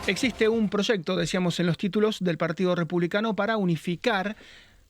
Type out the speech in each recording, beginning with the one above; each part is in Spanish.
Existe un proyecto, decíamos en los títulos, del Partido Republicano para unificar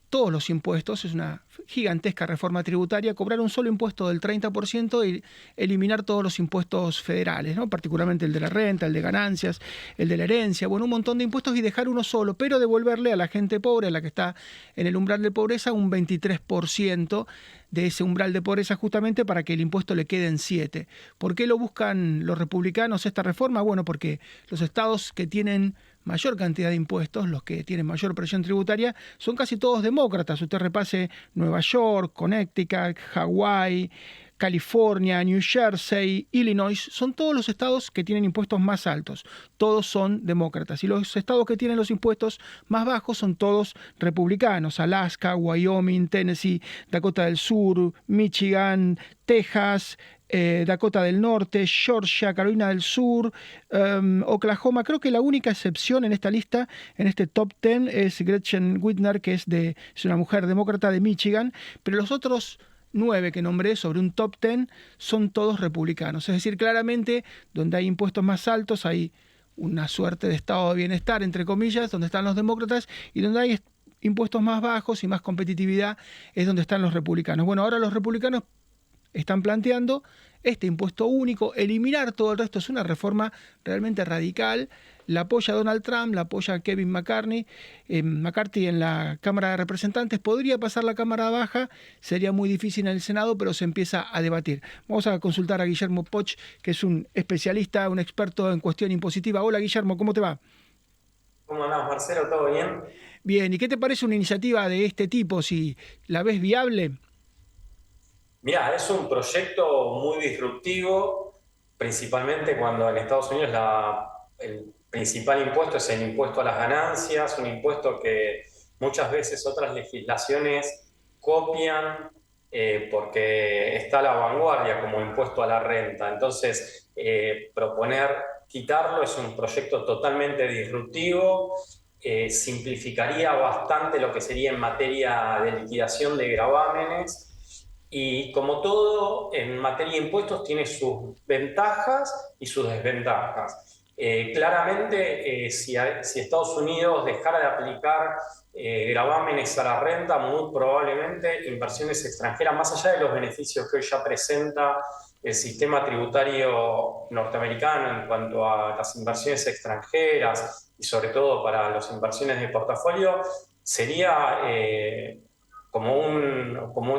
todos los impuestos. Es una gigantesca reforma tributaria, cobrar un solo impuesto del 30% y eliminar todos los impuestos federales, ¿no? Particularmente el de la renta, el de ganancias, el de la herencia, bueno, un montón de impuestos y dejar uno solo, pero devolverle a la gente pobre, a la que está en el umbral de pobreza, un 23% de ese umbral de pobreza, justamente para que el impuesto le quede en 7. ¿Por qué lo buscan los republicanos esta reforma? Bueno, porque los estados que tienen mayor cantidad de impuestos, los que tienen mayor presión tributaria, son casi todos demócratas. Usted repase Nueva York, Connecticut, Hawái, California, New Jersey, Illinois, son todos los estados que tienen impuestos más altos. Todos son demócratas. Y los estados que tienen los impuestos más bajos son todos republicanos. Alaska, Wyoming, Tennessee, Dakota del Sur, Michigan, Texas, Dakota del Norte, Georgia, Carolina del Sur, Oklahoma. Creo que la única excepción en esta lista, en este top 10, es Gretchen Whitmer, que es una mujer demócrata de Michigan, pero los otros 9 que nombré sobre un top 10 son todos republicanos. Es decir, claramente, donde hay impuestos más altos hay una suerte de estado de bienestar, entre comillas, donde están los demócratas, y donde hay impuestos más bajos y más competitividad es donde están los republicanos. Bueno, ahora los republicanos están planteando este impuesto único, eliminar todo el resto. Es una reforma realmente radical. La apoya Donald Trump, la apoya Kevin McCarthy en la Cámara de Representantes. Podría pasar la Cámara Baja, sería muy difícil en el Senado, pero se empieza a debatir. Vamos a consultar a Guillermo Poch, que es un especialista, un experto en cuestión impositiva. Hola Guillermo, ¿cómo te va? ¿Cómo andás, Marcelo? ¿Todo bien? Bien, ¿y qué te parece una iniciativa de este tipo? Si la ves viable. Mirá, es un proyecto muy disruptivo, principalmente cuando en Estados Unidos el principal impuesto es el impuesto a las ganancias, un impuesto que muchas veces otras legislaciones copian porque está a la vanguardia como impuesto a la renta. Entonces, proponer quitarlo es un proyecto totalmente disruptivo. Simplificaría bastante lo que sería en materia de liquidación de gravámenes. Y como todo en materia de impuestos tiene sus ventajas y sus desventajas. Claramente, si Estados Unidos dejara de aplicar gravámenes a la renta, muy probablemente inversiones extranjeras, más allá de los beneficios que hoy ya presenta el sistema tributario norteamericano en cuanto a las inversiones extranjeras y sobre todo para las inversiones de portafolio, sería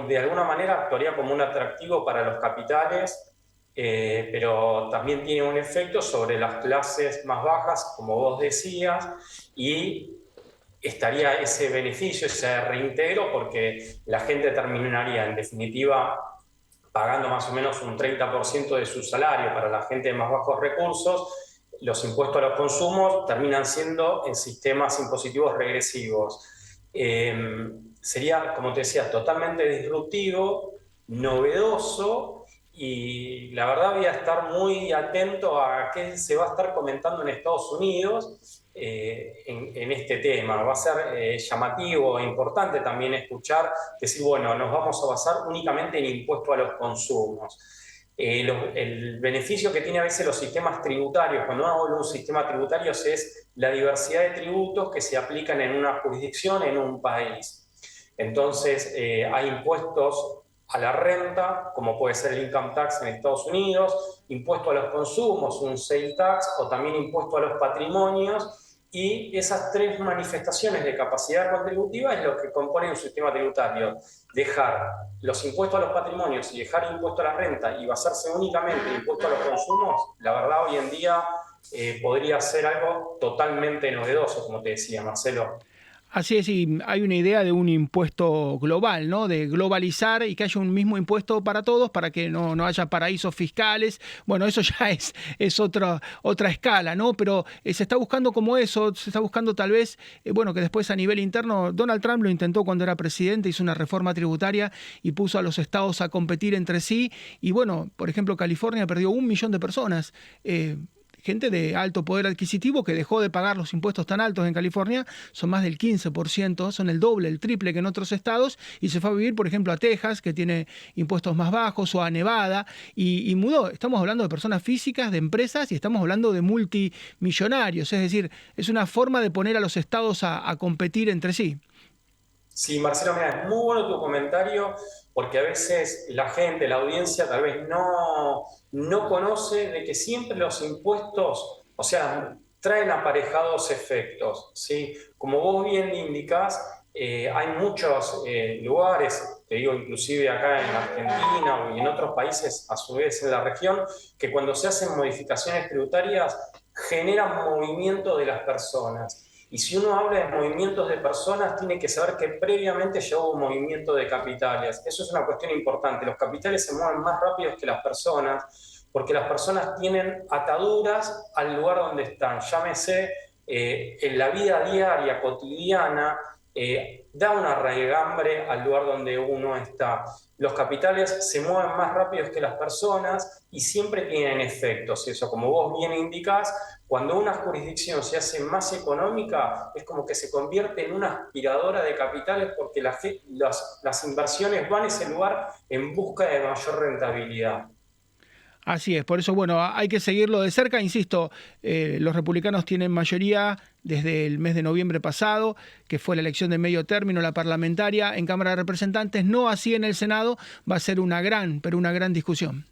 de alguna manera actuaría como un atractivo para los capitales, pero también tiene un efecto sobre las clases más bajas, como vos decías, y estaría ese beneficio, ese reintegro, porque la gente terminaría en definitiva pagando más o menos un 30% de su salario para la gente de más bajos recursos. Los impuestos a los consumos terminan siendo en sistemas impositivos regresivos. Sería, como te decía, totalmente disruptivo, novedoso, y la verdad voy a estar muy atento a qué se va a estar comentando en Estados Unidos en este tema. Va a ser llamativo e importante también escuchar, decir, bueno, nos vamos a basar únicamente en impuesto a los consumos. El beneficio que tiene a veces los sistemas tributarios, cuando uno habla de un sistema tributario, es la diversidad de tributos que se aplican en una jurisdicción, en un país. Entonces, hay impuestos a la renta, como puede ser el income tax en Estados Unidos, impuesto a los consumos, un sale tax, o también impuesto a los patrimonios, y esas tres manifestaciones de capacidad contributiva es lo que compone un sistema tributario. Dejar los impuestos a los patrimonios y dejar impuesto a la renta y basarse únicamente en impuesto a los consumos, la verdad hoy en día podría ser algo totalmente novedoso, como te decía, Marcelo. Así es, y hay una idea de un impuesto global, ¿no? De globalizar y que haya un mismo impuesto para todos, para que no haya paraísos fiscales. Bueno, eso ya es otra escala, ¿no? Pero se está buscando como eso, se está buscando tal vez, bueno, que después a nivel interno, Donald Trump lo intentó cuando era presidente, hizo una reforma tributaria y puso a los estados a competir entre sí. Y bueno, por ejemplo, California perdió 1 millón de personas. gente de alto poder adquisitivo que dejó de pagar los impuestos tan altos en California, son más del 15%, son el doble, el triple que en otros estados, y se fue a vivir, por ejemplo, a Texas, que tiene impuestos más bajos, o a Nevada, y mudó. Estamos hablando de personas físicas, de empresas, y estamos hablando de multimillonarios, es decir, es una forma de poner a los estados a competir entre sí. Sí, Marcelo, mira, es muy bueno tu comentario porque a veces la gente, la audiencia tal vez no conoce de que siempre los impuestos, o sea, traen aparejados efectos, ¿sí? Como vos bien indicás, hay muchos lugares, te digo inclusive acá en Argentina y en otros países a su vez en la región, que cuando se hacen modificaciones tributarias generan movimiento de las personas. Y si uno habla de movimientos de personas, tiene que saber que previamente ya hubo un movimiento de capitales. Eso es una cuestión importante. Los capitales se mueven más rápido que las personas, porque las personas tienen ataduras al lugar donde están. Llámese en la vida diaria, cotidiana, da una raigambre al lugar donde uno está. Los capitales se mueven más rápidos que las personas y siempre tienen efectos. Eso, como vos bien indicás, cuando una jurisdicción se hace más económica, es como que se convierte en una aspiradora de capitales porque las inversiones van a ese lugar en busca de mayor rentabilidad. Así es, por eso, bueno, hay que seguirlo de cerca. Insisto, los republicanos tienen mayoría desde el mes de noviembre pasado, que fue la elección de medio término, la parlamentaria, en Cámara de Representantes, no así en el Senado. Va a ser una gran, pero una gran discusión.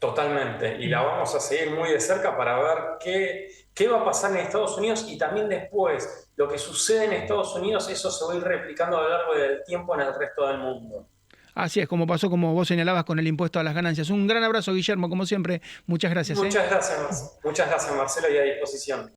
Totalmente, y la vamos a seguir muy de cerca para ver qué va a pasar en Estados Unidos y también después, lo que sucede en Estados Unidos, eso se va a ir replicando a lo largo del tiempo en el resto del mundo. Así es, como pasó, como vos señalabas, con el impuesto a las ganancias. Un gran abrazo, Guillermo, como siempre. Muchas gracias. Muchas gracias, Marcelo, y a disposición.